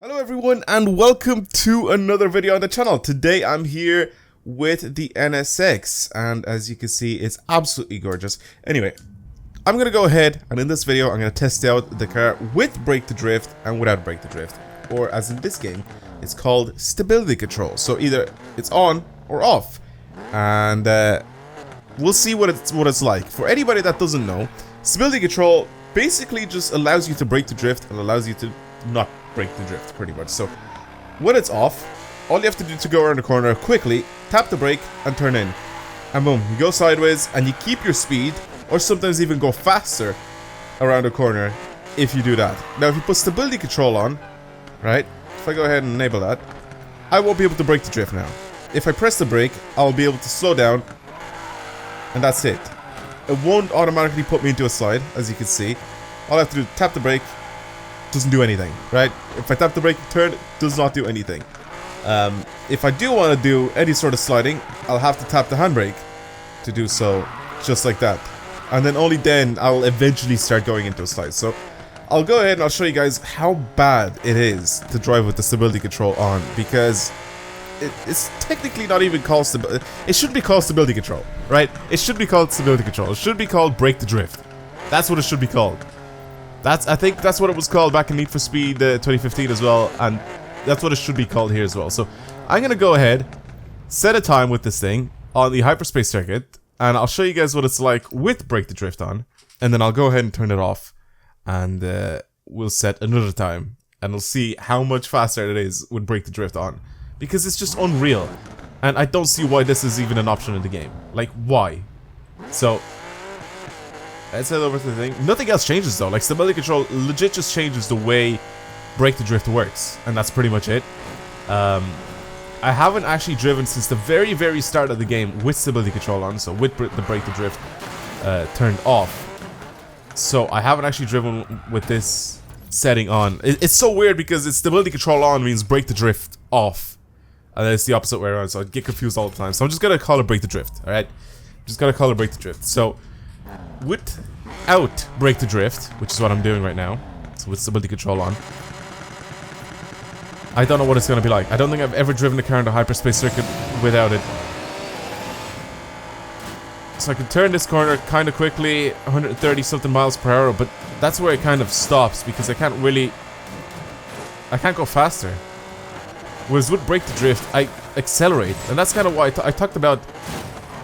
Hello everyone and welcome to another video on the channel. Today I'm here with the NSX and as you can see it's absolutely gorgeous. Anyway, I'm going to go ahead and in this video I'm going to test out the car with brake to drift and without brake to drift. Or as in this game, it's called stability control. So either it's on or off. And we'll see what it's like. For anybody that doesn't know, stability control basically just allows you to brake to drift and allows you to not brake the drift pretty much. So when it's off, all you have to do to go around the corner quickly, tap the brake and turn in, and boom, you go sideways and you keep your speed or sometimes even go faster around the corner if you do that. Now if you put stability control on, right, if I go ahead and enable that, I won't be able to brake the drift now. If I press the brake, I'll be able to slow down and that's it. It won't automatically put me into a slide, as you can see. All I have to do is tap the brake, doesn't do anything, right? If I tap the brake, turn, does not do anything. If I do want to do any sort of sliding, I'll have to tap the handbrake to do so, just like that. And then only then I'll eventually start going into a slide. So I'll go ahead and I'll show you guys how bad it is to drive with the stability control on, because it's technically not even called stability. It shouldn't be called stability control, right? It should be called stability control. It should be called brake to drift. That's what it should be called. I think that's what it was called back in Need for Speed 2015 as well, and that's what it should be called here as well. So I'm gonna go ahead, set a time with this thing on the hyperspace circuit, and I'll show you guys what it's like with brake to drift on, and then I'll go ahead and turn it off, and we'll set another time, and we'll see how much faster it is with brake to drift on, because it's just unreal, and I don't see why this is even an option in the game. Like, why? So let's head over to the thing. Nothing else changes though. Like, stability control legit just changes the way brake to drift works, and that's pretty much it. I haven't actually driven since the very start of the game with stability control on, so with the brake to drift turned off. So I haven't actually driven with this setting on. It's so weird because it's stability control on means brake to drift off, and then it's the opposite way around, so I get confused all the time. So I'm just gonna call it brake to drift, alright? Just gonna call it brake to drift. So without brake to drift, which is what I'm doing right now, so with stability control on, I don't know what it's going to be like. I don't think I've ever driven a car in the hyperspace circuit without it. So I can turn this corner kind of quickly, 130 something miles per hour, but that's where it kind of stops because I can't go faster. Whereas with brake to drift, I accelerate, and that's kind of why I talked about.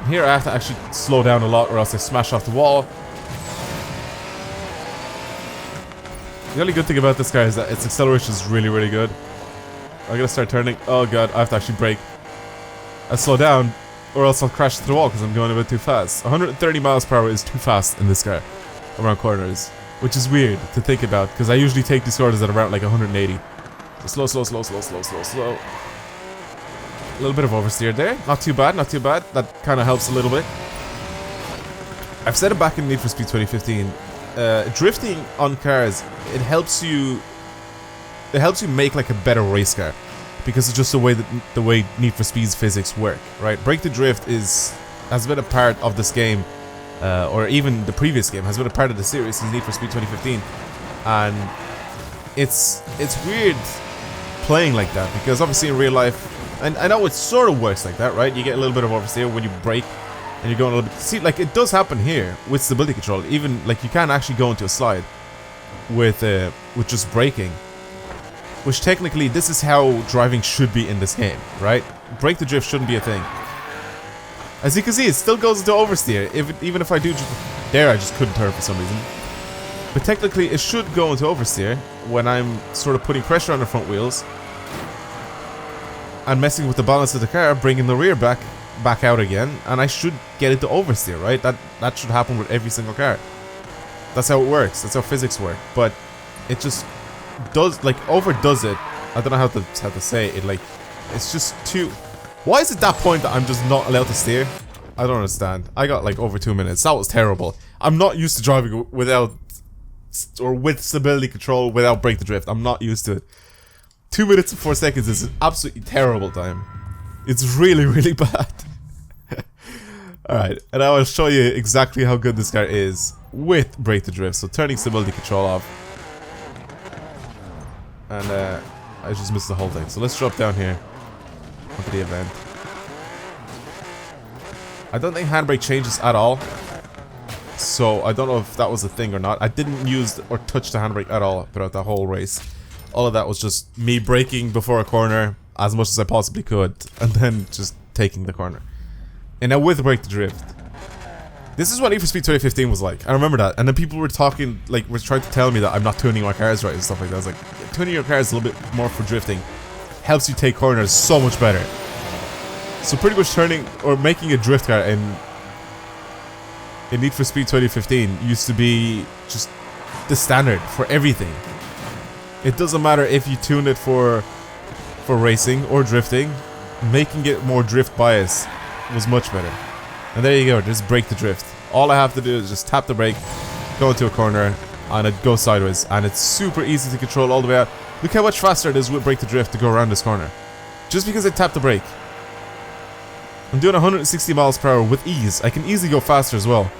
Here I have to actually slow down a lot or else I smash off the wall. The only good thing about this car is that its acceleration is really good. I'm gonna start turning. Oh god, I have to actually brake. I slow down or else I'll crash through the wall because I'm going a bit too fast. 130 miles per hour is too fast in this car around corners, which is weird to think about because I usually take these corners at around like 180. So slow. A little bit of oversteer there. Not too bad, not too bad. That kind of helps a little bit. I've said it back in Need for Speed 2015. Drifting on cars, it helps you make like a better race car, because it's just the way Need for Speed's physics work, right? Brake to drift has been a part of this game, or even the previous game has been a part of the series since Need for Speed 2015, and it's weird playing like that because obviously in real life. And I know it sort of works like that, right? You get a little bit of oversteer when you brake, and you're going a little bit. See, like it does happen here with stability control. Even like you can actually go into a slide with just braking, which technically this is how driving should be in this game, right? Brake to drift shouldn't be a thing. As you can see, it still goes into oversteer. Even if I do there, I just couldn't turn for some reason. But technically, it should go into oversteer when I'm sort of putting pressure on the front wheels and messing with the balance of the car, bringing the rear back out again, and I should get it to oversteer, right? That should happen with every single car. That's how it works. That's how physics work. But it just does, like, overdoes it. I don't know how to say it. Like, it's just too. Why is it that point that I'm just not allowed to steer? I don't understand. I got like over 2 minutes. That was terrible. I'm not used to driving without or with stability control without brake to drift. I'm not used to it. 2 minutes and 4 seconds is an absolutely terrible time. It's really bad. Alright, and I will show you exactly how good this car is with brake to drift. So turning stability control off. And I just missed the whole thing. So let's drop down here onto the event. I don't think handbrake changes at all. So I don't know if that was a thing or not. I didn't use or touch the handbrake at all throughout the whole race. All of that was just me braking before a corner as much as I possibly could, and then just taking the corner. And now with brake to drift. This is what Need for Speed 2015 was like. I remember that. And then people were talking, like, were trying to tell me that I'm not tuning my cars right and stuff like that. I was like, yeah, tuning your cars a little bit more for drifting helps you take corners so much better. So pretty much turning or making a drift car in Need for Speed 2015 used to be just the standard for everything. It doesn't matter if you tune it for racing or drifting. Making it more drift bias was much better. And there you go, just brake to drift. All I have to do is just tap the brake, go into a corner, and it goes sideways. And it's super easy to control all the way out. Look how much faster it is with brake to drift to go around this corner. Just because I tapped the brake. I'm doing 160 miles per hour with ease. I can easily go faster as well.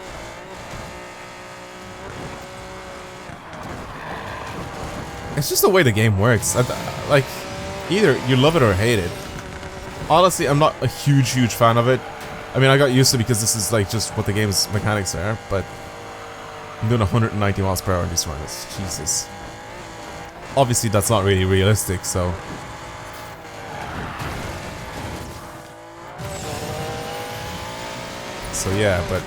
It's just the way the game works. Like, either you love it or hate it. Honestly, I'm not a huge fan of it. I mean, I got used to it because this is like just what the game's mechanics are, but I'm doing 190 miles per hour in these runs. Jesus. Obviously, that's not really realistic, so... So yeah, but...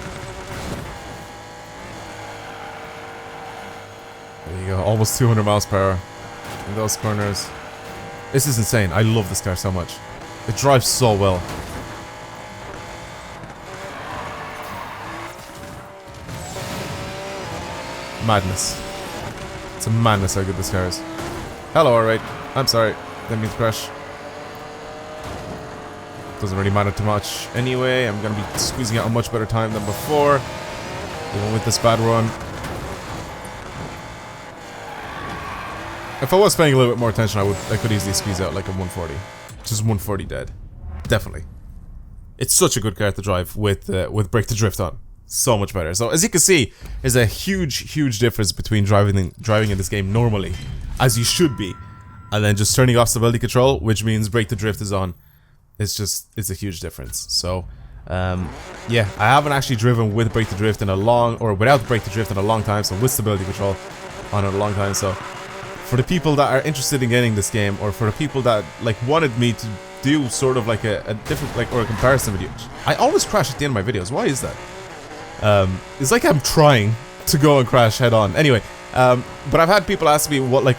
There you go, almost 200 miles per hour in those corners. This is insane. I love this car so much. It drives so well. Madness. It's a madness how good this car is. Hello, alright. I'm sorry. Didn't mean to crash. Doesn't really matter too much. Anyway, I'm gonna be squeezing out a much better time than before. Even with this bad run. If I was paying a little bit more attention, I could easily squeeze out like a 140. Just 140 dead. Definitely. It's such a good car to drive with brake to drift on. So much better. So as you can see, there's a huge difference between driving in this game normally, as you should be, and then just turning off stability control, which means brake to drift is on. It's a huge difference. So yeah, I haven't actually driven with brake to drift in a long, or without brake to drift in a long time, so with stability control on it a long time. So for the people that are interested in getting this game, or for the people that like wanted me to do sort of like a different, like, or a comparison video. I always crash at the end of my videos. Why is that? It's like I'm trying to go and crash head on. Anyway, but I've had people ask me what, like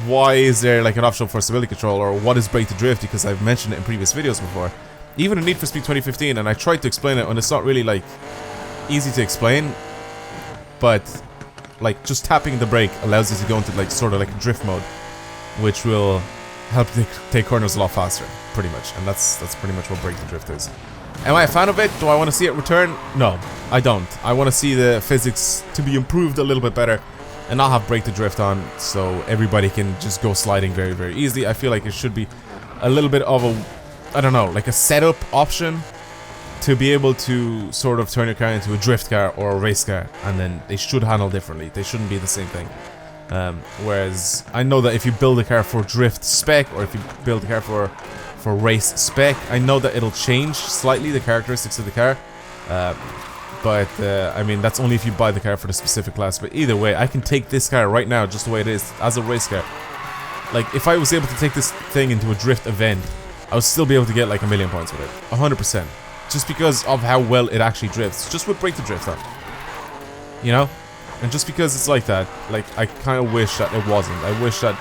why is there like an option for stability control, or what is brake to drift, because I've mentioned it in previous videos before, even in Need for Speed 2015, and I tried to explain it, and it's not really like easy to explain, but like just tapping the brake allows you to go into like sort of like drift mode, which will help you take corners a lot faster, pretty much, and that's pretty much what brake to drift is. Am I a fan of it? Do I want to see it return? No, I don't. I want to see the physics to be improved a little bit better and not have brake to drift on, so everybody can just go sliding very easily. I feel like it should be a little bit of a, I don't know, like a setup option to be able to sort of turn your car into a drift car or a race car, and then they should handle differently. They shouldn't be the same thing. Whereas I know that if you build a car for drift spec, or if you build a car for race spec, I know that it'll change slightly the characteristics of the car, but I mean, that's only if you buy the car for the specific class. But either way, I can take this car right now just the way it is as a race car. Like, if I was able to take this thing into a drift event, I would still be able to get like 1,000,000 points with it, 100%, just because of how well it actually drifts, just with brake to drift on, you know. And just because it's like that, like, I kind of wish that it wasn't. I wish that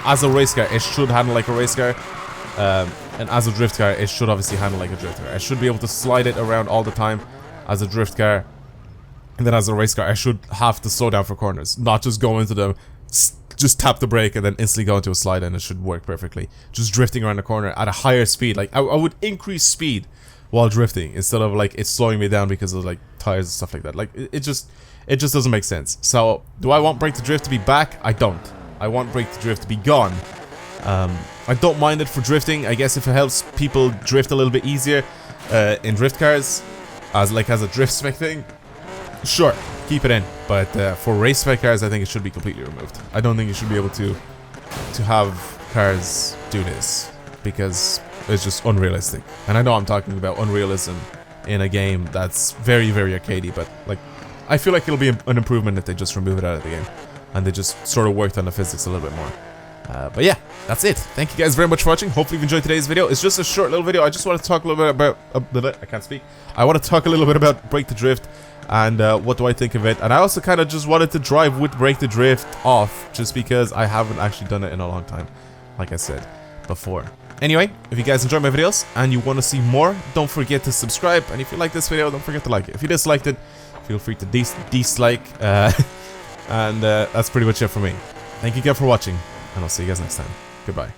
as a race car, it should handle like a race car. And as a drift car, it should obviously handle like a drift car. I should be able to slide it around all the time as a drift car. And then as a race car, I should have to slow down for corners. Not just go into them, just tap the brake and then instantly go into a slide, and it should work perfectly. Just drifting around the corner at a higher speed. Like, I would increase speed while drifting instead of like it's slowing me down because of like tires and stuff like that. Like, it just doesn't make sense. So, do I want brake to drift to be back? I don't. I want brake to drift to be gone. I don't mind it for drifting. I guess if it helps people drift a little bit easier in drift cars, as a drift spec thing, sure, keep it in. But for race spec cars, I think it should be completely removed. I don't think you should be able to to have cars do this because it's just unrealistic. And I know I'm talking about unrealism in a game that's very, very arcadey, but like, I feel like it'll be an improvement if they just remove it out of the game and they just sort of worked on the physics a little bit more. But yeah, that's it. Thank you guys very much for watching. Hopefully you've enjoyed today's video. It's just a short little video. I just want to talk a little bit about I can't speak. I want to talk a little bit about Break the Drift and what do I think of it. And I also kind of just wanted to drive with Break the Drift off just because I haven't actually done it in a long time, like I said before. Anyway, if you guys enjoy my videos and you want to see more, don't forget to subscribe. And if you like this video, don't forget to like it. If you disliked it, feel free to dislike. And that's pretty much it for me. Thank you again for watching, and I'll see you guys next time. Goodbye.